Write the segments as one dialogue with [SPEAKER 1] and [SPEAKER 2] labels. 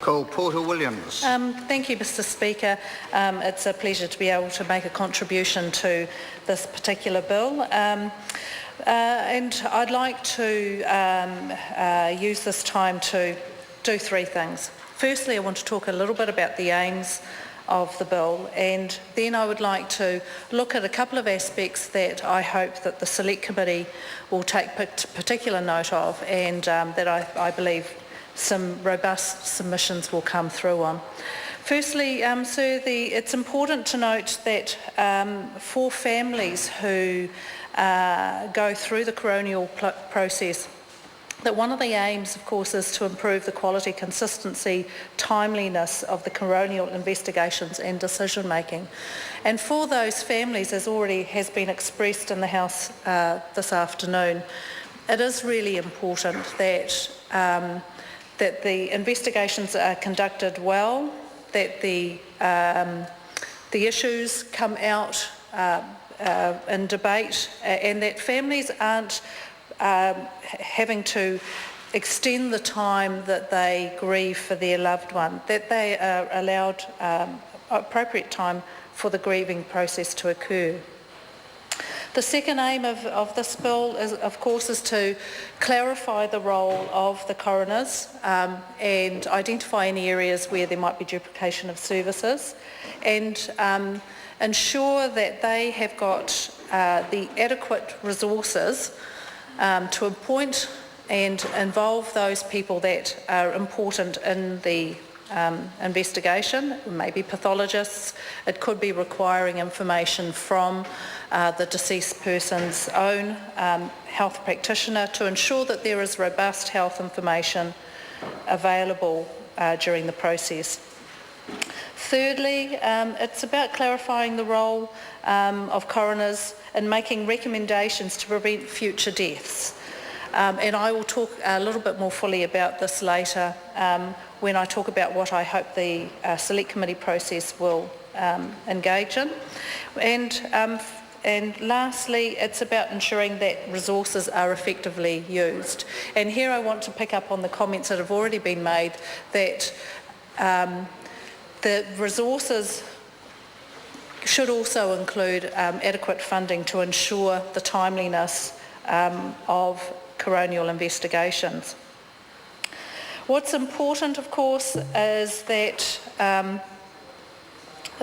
[SPEAKER 1] Call Porter Williams.
[SPEAKER 2] Thank you, Mr Speaker. It's a pleasure to be able to make a contribution to this particular bill. And I'd like to use this time to do three things. Firstly, I want to talk a little bit about the aims of the bill, and then I would like to look at a couple of aspects that I hope that the Select Committee will take particular note of, and that I believe some robust submissions will come through on. Firstly, Sir, it's important to note that for families who go through the coronial process, that one of the aims, of course, is to improve the quality, consistency, timeliness of the coronial investigations and decision making. And for those families, as already has been expressed in the House this afternoon, it is really important that that the investigations are conducted well, that the issues come out in debate, and that families aren't having to extend the time that they grieve for their loved one, that they are allowed appropriate time for the grieving process to occur. The second aim of this bill, is, of course, is to clarify the role of the coroners and identify any areas where there might be duplication of services, and ensure that they have got the adequate resources to appoint and involve those people that are important in the investigation. Maybe pathologists. It could be requiring information from the deceased person's own health practitioner to ensure that there is robust health information available during the process. Thirdly, it's about clarifying the role of coroners in making recommendations to prevent future deaths. And I will talk a little bit more fully about this later when I talk about what I hope the Select Committee process will engage in. And lastly, it's about ensuring that resources are effectively used. And here I want to pick up on the comments that have already been made, that the resources should also include adequate funding to ensure the timeliness of coronial investigations. What's important, of course, is that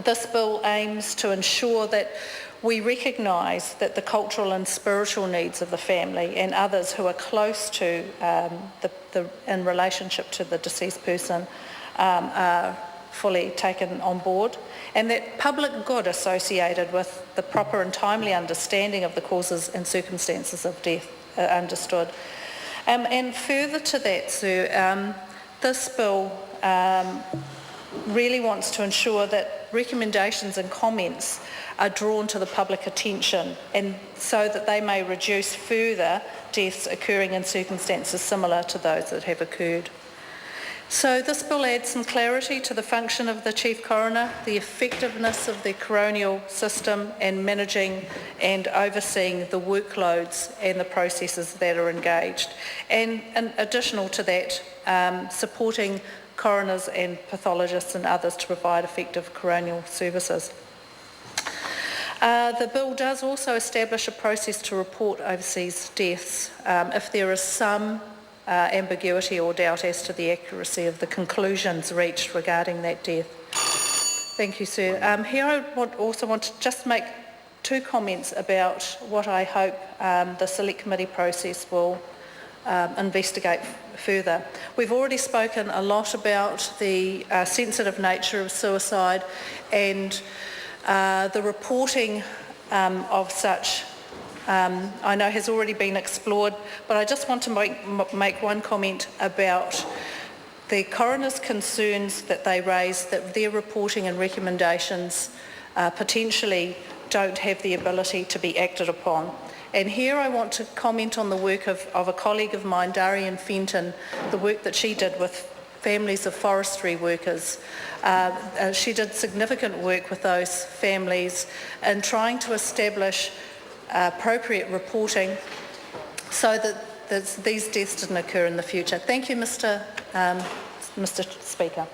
[SPEAKER 2] this bill aims to ensure that we recognise that the cultural and spiritual needs of the family and others who are close to in relationship to the deceased person are fully taken on board, and that public good associated with the proper and timely understanding of the causes and circumstances of death are understood. And further to that, Sir, this bill really wants to ensure that recommendations and comments are drawn to the public attention, and so that they may reduce further deaths occurring in circumstances similar to those that have occurred. So this bill adds some clarity to the function of the Chief Coroner, the effectiveness of the coronial system, and managing and overseeing the workloads and the processes that are engaged. And additional to that, supporting coroners and pathologists and others to provide effective coronial services. The bill does also establish a process to report overseas deaths if there is some ambiguity or doubt as to the accuracy of the conclusions reached regarding that death. Thank you, sir. Here I also want to just make two comments about what I hope the Select Committee process will investigate further. We've already spoken a lot about the sensitive nature of suicide and the reporting of such I know has already been explored, but I just want to make one comment about the coroner's concerns that they raise, that their reporting and recommendations potentially don't have the ability to be acted upon. And here I want to comment on the work of a colleague of mine, Darian Fenton, the work that she did with families of forestry workers. She did significant work with those families in trying to establish appropriate reporting so that these deaths didn't occur in the future. Thank you, Mr Mr Speaker.